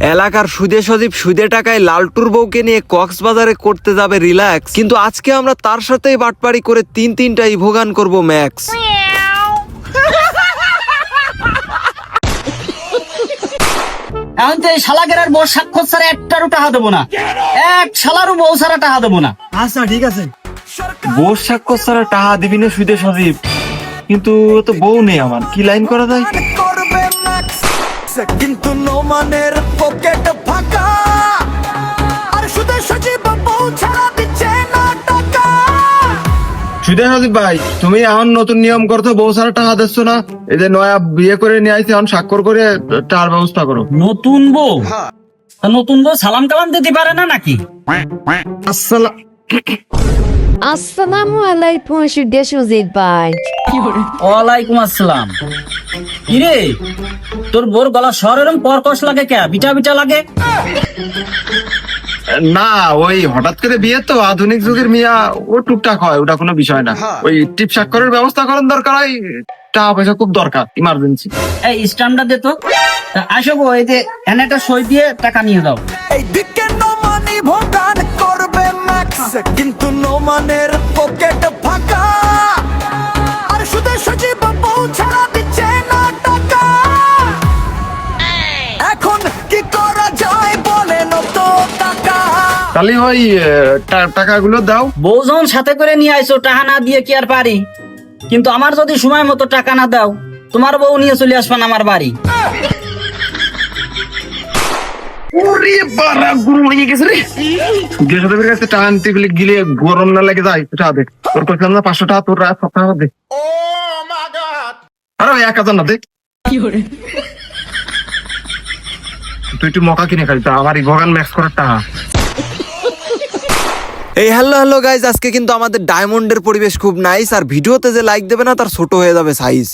এলাকার সুদে সজীব সুদে টাকায় লালটুর বউকে নিয়ে কক্সবাজারে করতে যাবে রিল্যাক্স, কিন্তু আজকে আমরা তার সাথেই বাটপাড়ি করে তিনটা ইভোগান করব ম্যাক্স। এখন তো এই শালাগের বউ সাক্ষর ছাড়া একটারও টাকা দেবো না, এক শালারও বউ ছাড়া টাকা দেবো না। আচ্ছা ঠিক আছে। বউ সাক্ষর ছাড়া টাকা দিবি না সুদে সজীব, কিন্তু তো বউ নেই আমার, কি লাইন করা যায়? করবে ম্যাক্স কিন্তু নোমানের পকেট ফাঁকা, আর শুধু সজীব বউ ছাড়া দিচ্ছে না টাকা। সুদে সজীব ভাই, তুমি এখন নতুন নিয়ম করছো, বউ ছাড়া টাকা দিচ্ছ না। এই যে নয়া বিয়ে করে নিয়ে আইছে, এখন স্বাক্ষর করে টাকার ব্যবস্থা করো। নতুন বউ, তা নতুন বউ সালাম কালাম দিতে পারে না নাকি? আসসালাম। আসসালামু আলাইকুম সুদে সজীব ভাই। ওয়ালাইকুম আসসালাম। কিরে তোর বোর গলা স্বর এরকম কর্কশ লাগে কে? বিটা বিটা লাগে? না, ওই হঠাৎ করে বিয়ে তো, আধুনিক যুগের মিয়া, ও টুকটাক হয়, ওটা কোনো বিষয় না। ওই টিপ স্বাক্ষরের ব্যবস্থা করার দরকার হয়, টাকা পয়সা খুব দরকার, ইমার্জেন্সি। এই স্ট্যাম্পটা দে তো। তা আসো গো, এই যে এনে একটা সই দিয়ে টাকা নিয়ে দাও। এই দিকে নোমানি ভোগান করবে ম্যাক্স কিন্তু নোমানের পকেট ফাঁকা, আর শুধু সজীব বউ ছাড়া দিচ্ছে না টাকা। এখন কি করা যায় বলেন তো টাকা। তাহলে ওই টাকাগুলো দাও। বউ যখন সাথে করে নিয়ে আইসো, টাকা না দিয়ে কি আর পারি? কিন্তু আমার যদি সময় মতো টাকা না দাও, তোমার বউ নিয়ে চলে আসবেন আমার বাড়ি। ওরে বাড়া, গুরু হয়ে গেছে রে। সুদে সজীবের কাছে টাকা আনতে গেলে গিলে গরম না লাগে যায়, টাকা দে। তোর কইলাম না 500 টাকা, তোর 7 টাকা দে। আরে 1000 না দে। তুই একটু মকা কিনে খাই, আমার এই ভগান ম্যাক্স করার টাকা। এই হ্যালো গাইজ, আজকে কিন্তু আমাদের ডায়মন্ডের পরিবেশ খুব নাইস, আর ভিডিওতে যে লাইক দেবে না তার ছোট হয়ে যাবে সাইজ।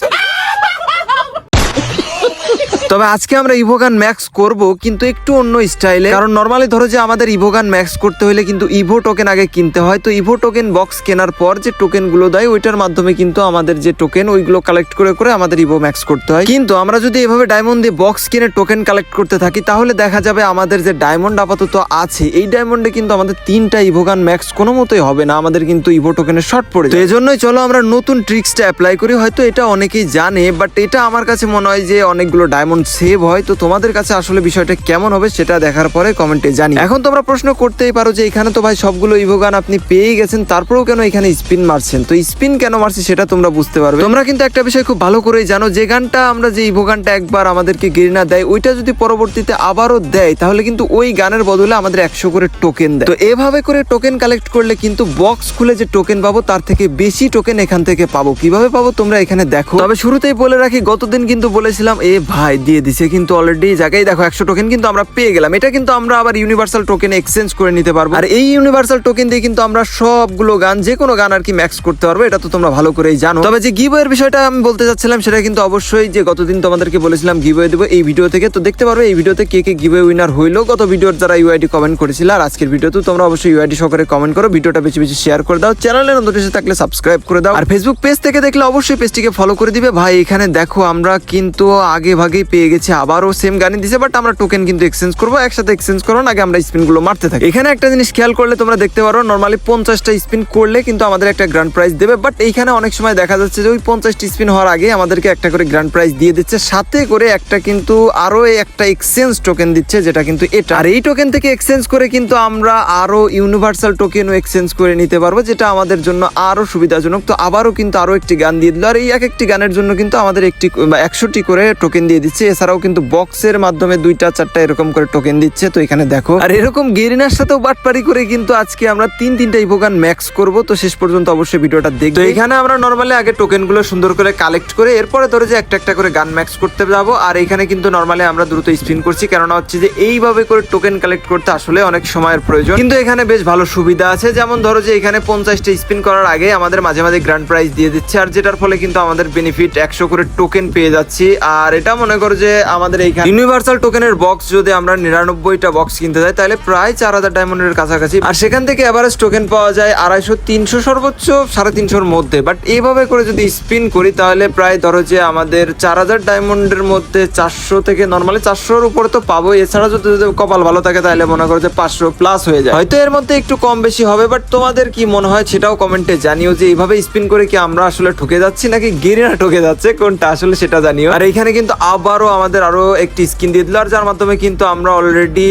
তবে আজকে আমরা ইভোগান ম্যাক্স করব, কিন্তু একটু অন্য স্টাইলে। কারণ নরমালি ধরো যে আমাদের ইভোগান ম্যাক্স করতে হলে কিন্তু ইভো টোকেন আগে কিনতে হয়। তো ইভো টোকেন বক্স কেনার পর যে টোকেন গুলো দেয়, ওইটার মাধ্যমে কিন্তু আমাদের যে টোকেন ওইগুলো কালেক্ট করে করে আমাদের ইভো ম্যাক্স করতে হয়। কিন্তু আমরা যদি এভাবে ডায়মন্ড দিয়ে বক্স কিনে টোকেন কালেক্ট করতে থাকি, তাহলে দেখা যাবে আমাদের যে ডায়মন্ড আপাতত আছে, এই ডায়মন্ডে কিন্তু আমাদের 3টা ইভোগান ম্যাক্স কোনো মতোই হবে না, আমাদের কিন্তু ইভো টোকেনের শর্ট পড়ে যায়। তো এজন্যই চলো আমরা নতুন ট্রিক্সটা অ্যাপ্লাই করি। হয়তো এটা অনেকেই জানে, বাট এটা আমার কাছে মনে হয় যে অনেকগুলো ডায়মন্ড সেভ হয়। তো তোমাদের কাছে আসলে বিষয়টা কেমন হবে সেটা দেখার পরে কমেন্টে জানি। এখন তোমরা প্রশ্ন করতেই পারো যে এখানে তো ভাই সবগুলো ইভোগান আপনি পেয়ে গেছেন, তারপরেও কেন এখানে স্পিন মারছেন? তো স্পিন কেন মারছি সেটা তোমরা বুঝতে পারবে। তোমরা কিন্তু একটা বিষয় খুব ভালো করেই জানো, যে গানটা আমরা যে ইভোগানটা একবার আমাদেরকে গেরিনা দেয়, ওইটা যদি পরবর্তীতে আবারও দেয়, তাহলে কিন্তু ওই গানের বদলে আমাদের 100 করে টোকেন দেয়। তো এভাবে করে টোকেন কালেক্ট করলে কিন্তু বক্স খুলে যে টোকেন পাবো তার থেকে বেশি টোকেন এখান থেকে পাবো। কিভাবে পাবো তোমরা এখানে দেখো। তবে শুরুতেই বলে রাখি, গতদিন কিন্তু বলেছিলাম এ ভাই দিয়ে দিছে কিন্তু অলরেডি জায়গায় দেখো 100 টোকেন কিন্তু আমরা পেয়ে গেলাম। এটা কিন্তু আমরা আবার ইউনিভার্সাল টোকেন এক্সচেঞ্জ করে নিতে পারবো, আর এই ইউনিভার্সাল টোকেন দিয়ে কিন্তু আমরা সবগুলো গান, যে কোনো গান আর কি ম্যাক্স করতে পারবো। এটা তো তোমরা ভালো করেই জানো। তবে যে গিভওয়ের বিষয়টা আমি বলতে চাচ্ছিলাম, সেটা কিন্তু অবশ্যই যে গতদিন তোমাদেরকে বলেছিলাম গিভওয়ে দেবো এই ভিডিও থেকে। তো দেখতে পারবে এই ভিডিওতে কে কে গিভওয়ে উইনার হইলো, গত ভিডিওর যারা ইউআইডি কমেন্ট করেছিল। আর আজকের ভিডিওতে তোমরা অবশ্যই ইউআইডি সহকারে কমেন্ট করো, ভিডিওটা বেশি বেশি শেয়ার করে দাও, চ্যানেলে নতুন এসে থাকলে সাবস্ক্রাইব করে দাও, আর ফেসবুক পেজ থেকে দেখলে অবশ্যই পেজটিকে ফলো করে দিবে। ভাই এখানে দেখো আমরা কিন্তু আগে ভাগেই পেয়ে গেছি, আবারও সেম গানই দিছে, বাট আমরা টোকেন কিন্তু এক্সচেঞ্জ করবো। একসাথে এক্সচেঞ্জ করো, আগে আমরা স্পিন গুলো মারতে থাকি। এখানে একটা জিনিস খেয়াল করলে তোমরা দেখতে পারো, নরমালি 50টা স্পিন করলে কিন্তু আমাদের একটা গ্র্যান্ড প্রাইজ দেবে, বাট এইখানে অনেক সময় দেখা যাচ্ছে যে ওই 50টি স্পিন হওয়ার আগে আমাদেরকে একটা করে গ্র্যান্ড প্রাইজ দিয়ে দিচ্ছে, সাথে করে একটা কিন্তু আরো একটা এক্সচেঞ্জ টোকেন দিচ্ছে, যেটা কিন্তু এটা। আর এই টোকেন থেকে এক্সচেঞ্জ করে কিন্তু আমরা আরো ইউনিভার্সাল টোকেনও এক্সচেঞ্জ করে নিতে পারবো, যেটা আমাদের জন্য আরো সুবিধাজনক। তো আবারও কিন্তু আরো একটি গান দিয়ে দিল, আর এই এক একটি গানের জন্য কিন্তু আমাদের 100টি করে টোকেন দিয়ে দিচ্ছে। এছাড়াও কিন্তু বক্সের মাধ্যমে 2টা 4টা এরকম করে টোকেন দিচ্ছে। তো এখানে দেখো, আর এরকম গেরিনার সাথেও বাটপারি করে কিন্তু আজকে আমরা তিনটা ইভোগান ম্যাক্স করব। তো শেষ পর্যন্ত অবশ্যই ভিডিওটা দেখবে। তো এখানে আমরা নরমালি আগে টোকেন গুলো সুন্দর করে কালেক্ট করে এরপরে ধরে যে একটা একটা করে গান ম্যাক্স করতে যাবো। আর এখানে কিন্তু নরমালি আমরা দ্রুত স্পিন করছি, কেননা হচ্ছে যে এইভাবে করে টোকেন কালেক্ট করতে আসলে অনেক সময়ের প্রয়োজন, কিন্তু এখানে বেশ ভালো সুবিধা আছে। যেমন ধরো যে এখানে 50টা স্পিন করার আগে আমাদের মাঝে মাঝে গ্র্যান্ড প্রাইজ দিয়ে দিচ্ছে, আর যেটার ফলে কিন্তু আমাদের বেনিফিট 100 করে টোকেন পেয়ে যাচ্ছি। আর এটা মনে করো যে আমাদের এইখানে ইউনিভার্সাল টোকেনের বক্স যদি আমরা 99টা বক্স কিনতে যাই তাহলে প্রায় 4000 ডায়মন্ডের কাছাকাছি, আর সেখান থেকে এভারেজ টোকেন পাওয়া যায় 250-300, সর্বোচ্চ 350-র মধ্যে। বাট এইভাবে করে যদি স্পিন করি তাহলে প্রায় ধরো যে আমাদের 4000 ডায়মন্ডের মধ্যে 400 থেকে নর্মালি 400-র উপরে তো পাবো, এছাড়া যদি কপাল ভালো থাকে তাহলে মনে করো যে 500 প্লাস হয়ে যায়, হয়তো এর মধ্যে একটু কম বেশি হবে। বাট তোমাদের কি মনে হয় সেটাও কমেন্টে জানিও, যে এইভাবে স্পিন করে কি আমরা আসলে ঠকে যাচ্ছি নাকি গেরিনা ঠকে যাচ্ছে, কোনটা আসলে সেটা জানিও। আর এখানে কিন্তু আবারও আমাদের আরো একটি স্কিন দিয়ে দিল, আর যার মাধ্যমে কিন্তু আমরা অলরেডি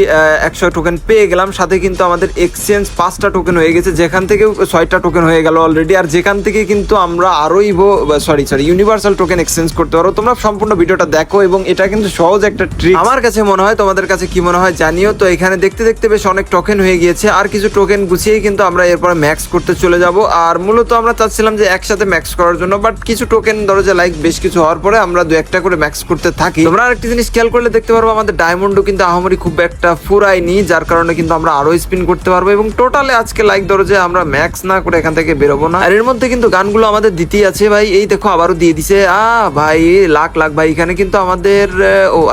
100 টোকেন পেয়ে গেলাম। সাথে কিন্তু আমাদের এক্সচেঞ্জ 5টা টোকেন হয়ে গেছে, যেখান থেকে 6টা টোকেন হয়ে গেল অলরেডি, আর যেখান থেকে কিন্তু আমরা আরো ইউনিভার্সাল টোকেন এক্সচেঞ্জ করতে পারো। তোমরা সম্পূর্ণ ভিডিওটা দেখো, এবং এটা কিন্তু সহজ একটা ট্রিক আমার কাছে মনে হয়, তোমাদের কাছে কি মনে হয় জানিও। তো এখানে দেখতে দেখতে বেশ অনেক টোকেন হয়ে গিয়েছে, আর কিছু টোকেন গুছিয়েই কিন্তু আমরা এরপর ম্যাক্স করতে চলে যাব। আর মূলত আমরা চাচ্ছিলাম যে একসাথে ম্যাক্স করার জন্য, বাট কিছু টোকেন ধরো যে লাইক বেশ কিছু হওয়ার পরে আমরা 2-1টা করে ম্যাক্স করতে থাকি। তোমরা আরেকটি জিনিস খেয়াল করলে দেখতে পারবো আমাদের ডায়মন্ডও কিন্তু আহামরি খুব একটা ফুরায়নি, যার কারণে কিন্তু আমরা আরো স্পিন করতে পারবো। এবং টোটালে আজকে লাইক ধরো যে আমরা ম্যাক্স না করে এখান থেকে বেরোবো না। আর এর মধ্যে কিন্তু গানগুলো আমাদের দিতেই আছে ভাই, এই দেখো আবারও দিয়ে দিছে। ভাই লাখ লাখ ভাই, এখানে কিন্তু আমাদের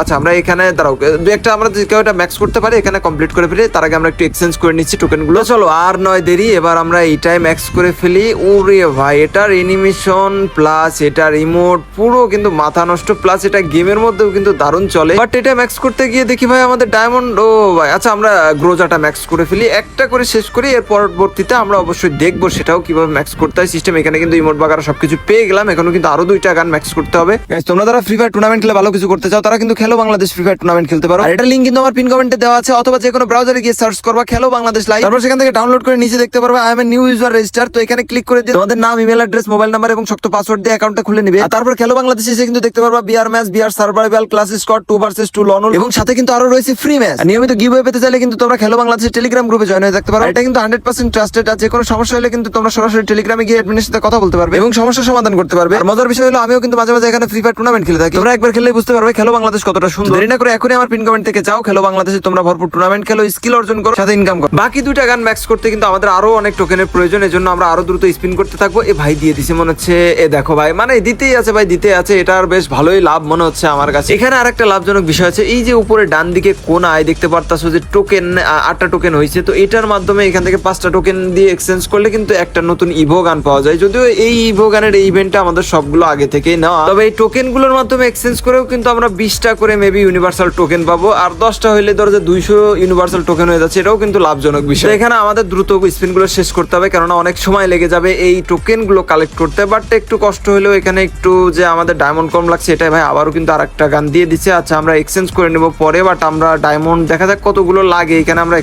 আচ্ছা আমরা এখানে দাঁড়াও 2-1টা আমরা কেউ এটা ম্যাক্স করতে পারি, এখানে কমপ্লিট করে ফেলি। তার আগে আমরা একটু এক্সচেঞ্জ করে নিচ্ছি টোকেন গুলো। চলো আর নয় দেরি, এবার আমরা এইটাই ম্যাক্স করে ফেলি। ওরে ভাই, এটার অ্যানিমেশন প্লাস এটার রিমোট পুরো কিন্তু মাথা নষ্ট, প্লাস এটা গেমের মধ্যেও কিন্তু দারুণ চলে। বাট এটা ম্যাক্স করতে গিয়ে দেখি ভাই আমাদের ডায়মন্ড, ভাই আচ্ছা আমরা গ্রোজাটা ম্যাক্স করে ফেলি, একটা করে শেষ করি। এর পরবর্তীতে আমরা অবশ্যই দেখবো সেটাও কিভাবে ম্যাক্স করতে হয় সিস্টেম। এখানে কিন্তু ইমোট বাগারা সবকিছু পেয়ে গেলাম, এখনো কিন্তু আরো 2টা গান ম্যাক্স করতে হবে। তোমরা যারা ফ্রি ফায়ার টুর্নামেন্ট খেলে ভালো কিছু করতে চাও তারা কিন্তু খেলো বাংলাদেশ ফ্রি ফায়ার টুর্নামেন্ট খেলতে পারো। আর এটা লিংক কিন্তু আমার পিন কমেন্টে দেওয়া আছে, অথবা যে কোনো ব্রাউজারে গিয়ে সার্চ করবা খেলো বাংলাদেশ লাইভ, তারপর সেখান থেকে ডাউনলোড করে নিচে দেখতে পারবা I M a new user register. তো এখানে ক্লিক করে দিয়ে তোমাদের নাম, ইমেল অ্যাড্রেস, মোবাইল নাম্বার এবং শক্ত পাসওয়ার্ড দিয়ে অ্যাকাউন্টটা খুলে নেবে। আর তারপর খেলো বাংলাদেশ এসে কিন্তু দেখতে পারবা BR match, BR survival, clash squad, 2 versus 2 লনল, এবং সাথে কিন্তু আরো রয়েছে ফ্রি ম্যাচ। নিয়মিত গিভওয়ে পেতে চাইলে কিন্তু তোমরা খেলো বাংলাদেশের টেলিগ্রাম গ্রুপে জয়েন হয়ে থাকতে পারো। এটা কিন্তু 100% ট্রাস্টেড, আর যে কোনো সমস্যা হলে কিন্তু তোমরা সরাসরি টেলিগ্রামে গিয়ে অ্যাডমিনের সাথে কথা বলতে পারবে এবং সমস্যার সমাধান করতে পারবে। আর মজার বিষয় হলো আমিও কিন্তু মাঝে মাঝে এখানে ফ্রি ফায়ার টুর্নামেন্ট খেলে থাকি, তোমরা একবার খেললে বুঝতে পারবে খেলো বাংলাদেশ কতটা সুন্দর। দেরি না করে এখনই আমার পিন কমেন্ট থেকে যাও, খেলো বাংলাদেশে তোমরা ভরপুর টুর্নামেন্ট খেলো, স্কিল অর্জন করো, সাথে ইনকাম করো। বাকি 2টা গান ম্যাক্স করতে কিন্তু আমাদের আরো অনেক টোকেনের প্রয়োজন, এজন্য আমরা আরো দ্রুত স্পিন করতে থাকবো। এ ভাই দিয়ে দিছে মনে হচ্ছে, এ দেখো ভাই মানে দিতেই আছে ভাই, দিতে আছে, এটার বেশ ভালোই লাভ মনে হচ্ছে আমার কাছে। এখানে আরেকটা লাভজনক বিষয় আছে, এই যে উপরে ডান দিকে কোনায় দেখতে পারতাছো যে টোকেন 8টা টোকেন হয়েছে, তো এটার মাধ্যমে এখান থেকে 5টা টোকেন দিয়ে এক্সচেঞ্জ করলে কিন্তু একটা নতুন ইভো গান পাওয়া যায়। যদিও এই ইভো গানের এই ইভেন্টটা আমাদের সবগুলো আগে থেকেই নেওয়া, তবে এই টোকেন গুলোর মাধ্যমে এক্সচেঞ্জ করেও কিন্তু আমরা 20টা করে মেবি ইউনিভার্সাল টোকেন পাবো, আর 10টা হইলে ধরো যে 200 ইউনিভার্সাল টোকেন হয়ে যাচ্ছে, এটাও কিন্তু লাভজনক বিষয়। এখানে আমাদের দ্রুত স্পিন গুলো শেষ করতে হবে, কেননা অনেক সময় লেগে যাবে এই টোকেন গুলো কালেক্ট করতে। বাট একটু কষ্ট হলেও এখানে একটু যে আমাদের ডায়মন্ড কম লাগছে, এটাই ভাই আবারও কিন্তু আরেকটা গান দিয়ে দিচ্ছে। আচ্ছা আমরা এক্সচেঞ্জ করে নেবো পরে, বাট আমরা ডায়মন্ড দেখা যাক কতগুলো লাগে। এখানে আমরা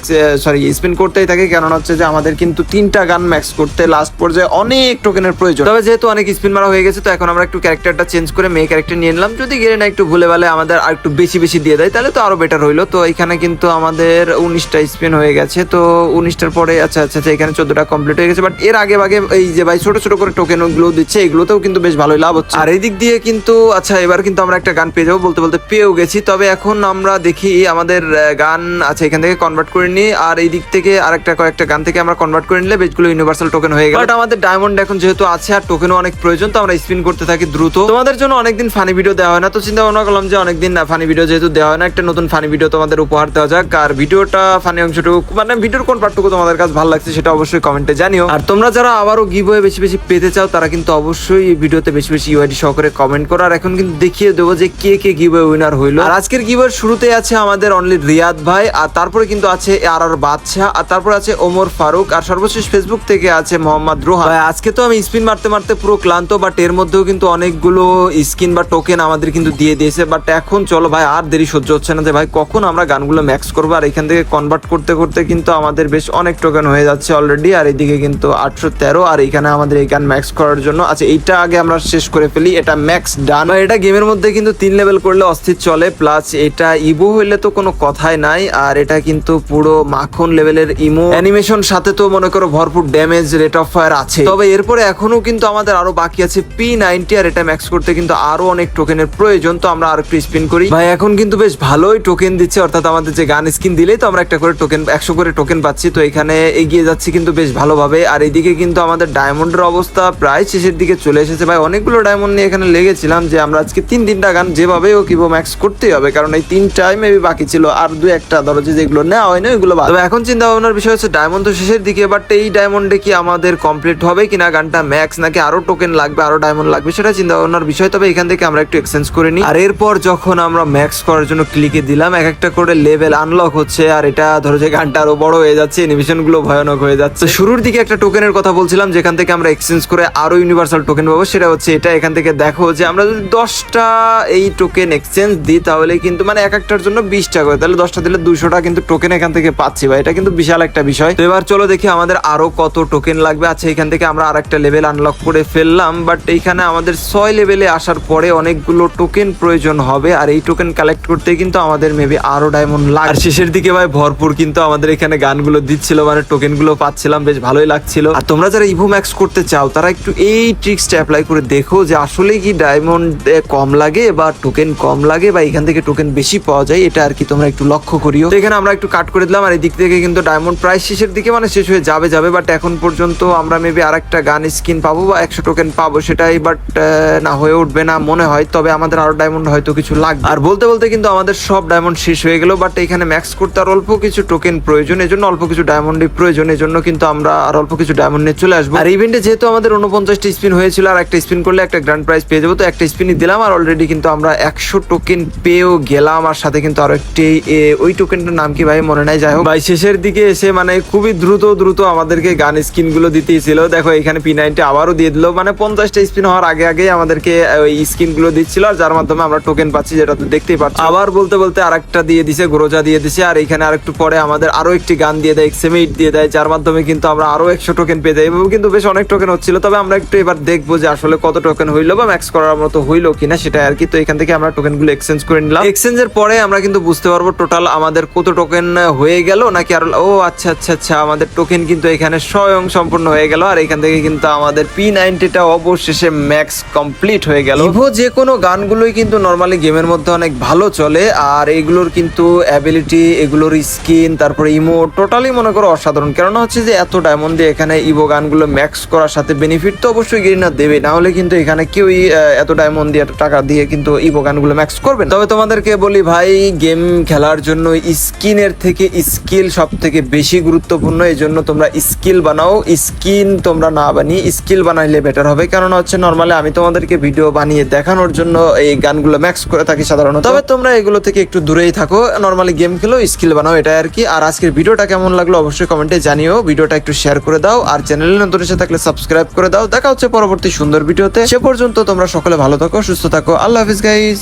স্পিন করতেই থাকি, কেননা হচ্ছে যে আমাদের কিন্তু 3টা গান ম্যাক্স করতে লাস্ট পর্যায়ে অনেক টোকেনের প্রয়োজন। তবে যেহেতু অনেক স্পিন মারা হয়ে গেছে, তো এখন আমরা একটু ক্যারেক্টারটা চেঞ্জ করে মেয়ে ক্যারেক্টার নিয়ে নিলাম। যদি গেলে না একটু ভুলে ভালে আমাদের আর একটু বেশি বেশি দিয়ে দেয় তাহলে তো আরো বেটার হইলো। তো এখানে কিন্তু আমাদের 19টা স্পিন হয়ে গেছে, তো 19টার পরে আচ্ছা এখানে 14টা কমপ্লিট হয়ে গেছে। বাট এর আগে এই যে ভাই ছোট ছোট করে টোকেন গুলো দিচ্ছে, এগুলোতেও কিন্তু বেশ ভালোই লাভ হচ্ছে। আর এই দিক দিয়ে কিন্তু আচ্ছা এবার কিন্তু আমরা একটা গান পেয়ে যাবো, বলতে বলতে পেয়েও গেছি। তবে এখন আমরা দেখি আমাদের গান আচ্ছা এখান থেকে কনভার্ট করে নিই, আর এই দিক থেকে আরেকটা কয়েকটা গান থেকে আমরা কনভার্ট করে নিলে বেশগুলো ইউনিভার্সাল টোকেন হয়ে গেল। বাট আমাদের ডায়মন্ড এখন যেহেতু আছে আর টোকেনও অনেক প্রয়োজন, তো আমরা স্পিন করতে থাকি দ্রুত। তোমাদের জন্য অনেকদিন ফানি ভিডিও দেওয়া হয় না, তো চিন্তা ভাবনা করলাম যে অনেকদিন ফানি ভিডিও যেহেতু দেওয়া হয় না, একটা নতুন ফানি ভিডিও তোমাদের উপহার দেওয়া যাক। আর ভিডিওটা ফানি অংশটুকু মানে ভিডিওর কোন পার্টটুকু তোমাদের কাছে ভালো লাগছে সেটা অবশ্যই কমেন্টে জানিও। আর তোমরা যারা আবারও গিভওয়ে বেশি বেশি পেতে চাও তারা কিন্তু অবশ্যই এই ভিডিওতে বেশি বেশি ইউআইডি সহকারে কমেন্ট করো। আর এখন কিন্তু দেখিয়ে দেবো যে কে কে গিভওয়ে উইনার হইলো। আর আজকের গিভওয়ের শুরুতে আছে আমাদের অনলি রিয়াদ ভাই, আর তারপরে কিন্তু আছে আর বাদশা, আর তারপরে আছে ওমর ফারুক, আর সর্বশেষ ফেসবুক থেকে আছে মোহাম্মদ রোহান। আজকে তো আমি স্পিন মারতে মারতে পুরো ক্লান্ত, বাট এর মধ্যেও কিন্তু অনেকগুলো স্কিন বা টোকেন আমাদের কিন্তু দিয়ে দিয়েছে। বাট এখন চলো ভাই আর দেরি সহ্য হচ্ছে না যে ভাই কখন আমরা গানগুলো ম্যাক্স করবো। আর এখান থেকে কনভার্ট করতে করতে কিন্তু আমাদের বেশ অনেক টোকেন হয়ে যাচ্ছে অলরেডি। আর এদিকে কিন্তু 813, আর এখানে আমাদের এই গান ম্যাক্স করার জন্য আচ্ছা এইটা আগে আমরা শেষ করে ফেলি, এটা ম্যাক্স ডান। এটা গেমের মধ্যে কিন্তু 3 লেভেল করলে অস্থির চলে, প্লাস এটা ইভো হইলে তো কোনো কথাই নাই। আর এটা কিন্তু পুরো মাখন লেভেলের ইমো অ্যানিমেশন, সাথে তো মনে করো ভরপুর ড্যামেজ, রেট অফ ফায়ার আছে। তবে এরপরে এখনো কিন্তু আমাদের আরো বাকি আছে P90, আর এটা ম্যাক্স করতে কিন্তু আরো অনেক টোকেনের প্রয়োজন। তো আমরা আর একটু স্পিন করি ভাই, এখন কিন্তু বেশ ভালোই টোকেন দিচ্ছে, অর্থাৎ আমাদের যে গান স্কিন দিলেই তো আমরা একটা করে টোকেন 100 করে টোকেন পাচ্ছি। তো এখানে এগিয়ে যাচ্ছি কিন্তু বেশ ভালোভাবে। আর এইদিকে কিন্তু আমাদের ডায়মন্ডের অবস্থা প্রায় শেষের দিকে চলে এসেছে ভাই, অনেকগুলো ডায়মন্ড নিয়ে এখানে লেগেছিলাম যে আমরা আজকে 3-3টা গান যেভাবে ভাবে ও ইভো ম্যাক্স করতেই হবে, কারণ এই 3টাই মেবি বাকি ছিল, আর 2-1টা ধরো যেগুলো নেওয়া হয় না ওইগুলো বাদ। তবে এখন চিন্তা ভাবনার বিষয় হচ্ছে ডায়মন্ড তো শেষের দিকে, বাট এই ডায়মন্ডে কি আমাদের কমপ্লিট হবে কিনা গানটা ম্যাক্স, নাকি আরো টোকেন লাগবে, আরো ডায়মন্ড লাগবে, সেটা চিন্তা ভাবনার বিষয়। তবে এখান থেকে আমরা একটু এক্সচেঞ্জ করে নিই। আর এরপর যখন আমরা ম্যাক্স করার জন্য ক্লিকে দিলাম, এক একটা করে লেভেল আনলক হচ্ছে, আর এটা ধরো যে গানটা আরো বড় হয়ে যাচ্ছে, অ্যানিমেশন গুলো ভয়ানক হয়ে যাচ্ছে। শুরুর দিকে একটা টোকেনের কথা বলছিলাম যেখান থেকে আমরা এক্সচেঞ্জ করে আরো ইউনিভার্সাল টোকেন পাবো, সেটা হচ্ছে এটা। এখান থেকে দেখো যে আমরা যদি 10টা এই টোকেন এক্সচেঞ্জ দিই তাহলে কিন্তু মানে এক একটার জন্য 20টা করে, তাহলে 10টা দিলে 200টা কিন্তু টোকেন এখান থেকে পাচ্ছি ভাই, এটা কিন্তু বিশাল একটা বিষয়। তো এবার চলো দেখি আমাদের আরো কত টোকেন লাগবে। আচ্ছা এখান থেকে আমরা আরেকটা লেভেল আনলক করে ফেললাম, বাট এইখানে আমাদের 6 লেভেলে আসার পরে অনেকগুলো টোকেন প্রয়োজন হবে, আর এই টোকেন কালেক্ট করতে কিন্তু আমাদের মেবি আরো ডায়মন্ড লাগে। আর শেষের দিকে ভাই ভরপুর কিন্তু আমাদের এখানে গানগুলো দিচ্ছিল, মানে টোকেন গুলো পাচ্ছিলাম, বেশ ভালোই লাগছিল। আর তোমরা যারা ইভো ম্যাক্স করতে চাও তারা একটু এই ট্রিক্সটা অ্যাপ্লাই করে দেখো যে আসলে কি ডায়মন্ড কম লাগে বা টোকেন কম লাগে বা এখান থেকে টোকেন বেশি পাওয়া যায়, এটা আর কি তোমরা একটু লক্ষ্য করিও। তো এখানে আমরা একটু কাট করে দিলাম, আর এই দিক থেকে কিন্তু ডায়মন্ড প্রায় শেষের দিকে মানে শেষ হয়ে যাবে, বাট এখন পর্যন্ত আমরা মেবি আরেকটা গান স্কিন পাবো বা 100 টোকেন পাবো, সেটাই বাট না হয়ে উঠবে না মনে হয়। তবে আমাদের আরো ডায়মন্ড হয়তো কিছু লাগবে। আর বলতে বলতে কিন্তু আমাদের সব ডায়মন্ড শেষ হয়ে গেল, বাট এখানে ম্যাক্স করতে আর অল্প কিছু টোকেন প্রয়োজন, এজন্য অল্প কিছু ডায়মন্ডের প্রয়োজন, এজন্য কিন্তু আমরা আর অল্প কিছু ডায়মন্ড নিয়ে চলে আসবো। আর ইভেন্টে যেহেতু আমাদের 49টা স্পিন হয়েছিল, আর একটা স্পিন করলে একটা গ্র্যান্ড প্রাইজ পেয়ে যাবো, তো একটা স্পিনই দিলাম, আর অলরেডি কিন্তু আমরা 100 টোকেন পেয়েও গেলাম। আর সাথে কিন্তু আরো একটি ওই টোকেনটার নাম কি ভাই মনে নাই, যাই হোক ভাই শেষের দিকে এসে মানে খুবই দ্রুত আমাদেরকে গান স্কিন গুলো দিতেই ছিল। দেখো এখানে P90 আবারও দিয়ে দিল, মানে 50টা স্পিন হওয়ার আগে আমাদেরকে ওই স্কিন গুলো দিচ্ছিল, আর যার মাধ্যমে আমরা টোকেন পাচ্ছি, যেটা তো দেখতেই পাচ্ছি। আবার বলতে আরেকটা দিয়ে দিছে, গ্রোজা দিয়ে দিছে, আর এখানে আরেকটু পরে আমাদের আরো একটি গান দিয়ে দেয়, XM8 দিয়ে দেয়, যার মাধ্যমে কিন্তু আমরা আরো 100 টোকেন পেয়ে যাই। এভাবে কিন্তু বেশ অনেক টোকেন হচ্ছিল। তবে আমরা একটু এবার দেখবো যে আসলে কত টোকেন হইলো বা ম্যাক্স করার মতো হইলো কিনা, সেটা আর কি। তো এখান থেকে আমরা টোকেন গুলো এক্সচেঞ্জ করে নিলাম। এক্সচেঞ্জের পরে আমরা কিন্তু বুঝতে পারবো টোটাল আমাদের কত টোকেন হয়ে গেল, নাকি আর ও আচ্ছা আমাদের টোকেন কিন্তু এখানে স্বয়ং সম্পূর্ণ হয়ে গেল। আর এখান থেকে কিন্তু আমাদের P90টা অবশেষে ম্যাক্স কমপ্লিট হয়ে গেল। ইভো যে কোনো গানগুলোই কিন্তু নরমালি গেমের মধ্যে অনেক ভালো চলে, আর এগুলোর কিন্তু অ্যাবিলিটি, এগুলোর স্কিন, তারপরে ইমোট টোটালি মনে করো অসাধারণ। কেননা হচ্ছে যে এত ডায়মন্ড দিয়ে এখানে ইভো গানগুলো ম্যাক্স করার সাথে বেনিফিট তো অবশ্যই গেরিনা দেবে, না হলে কিন্তু এখানে কেউই এত ডায়মন্ড দিয়ে এত টাকা দিয়ে কিন্তু ইভো গানগুলো ম্যাক্স করবে না। তবে তোমাদেরকে বলি ভাই, গেম খেলার জন্য স্কিনের থেকে স্কিল সব থেকে বেশি গুরুত্বপূর্ণ। এই জন্য তোমরা স্কিল বানাও, স্কিন তোমরা না বানিয়ে স্কিল বানাইলে বেটার হবে। কারণ হচ্ছে নরমালি আমি তোমাদেরকে ভিডিও বানিয়ে দেখানোর জন্য এই গানগুলো ম্যাক্স করে থাকি সাধারণত। তবে তোমরা এগুলো থেকে একটু দূরেই থাকো, নরমালি গেম খেলো, স্কিল বানাও, এটা আর কি। আর আজকের ভিডিওটা কেমন লাগলো অবশ্যই কমেন্টে জানিও, ভিডিওটা একটু শেয়ার করে দাও, আর চ্যানেলে নতুন এসে থাকলে সাবস্ক্রাইব করে দাও। দেখা হচ্ছে পরবর্তী সুন্দর ভিডিওতে, সে পর্যন্ত তোমরা সকলে ভালো থাকো, সুস্থ থাকো, আল্লাহ হাফিজ গাইস।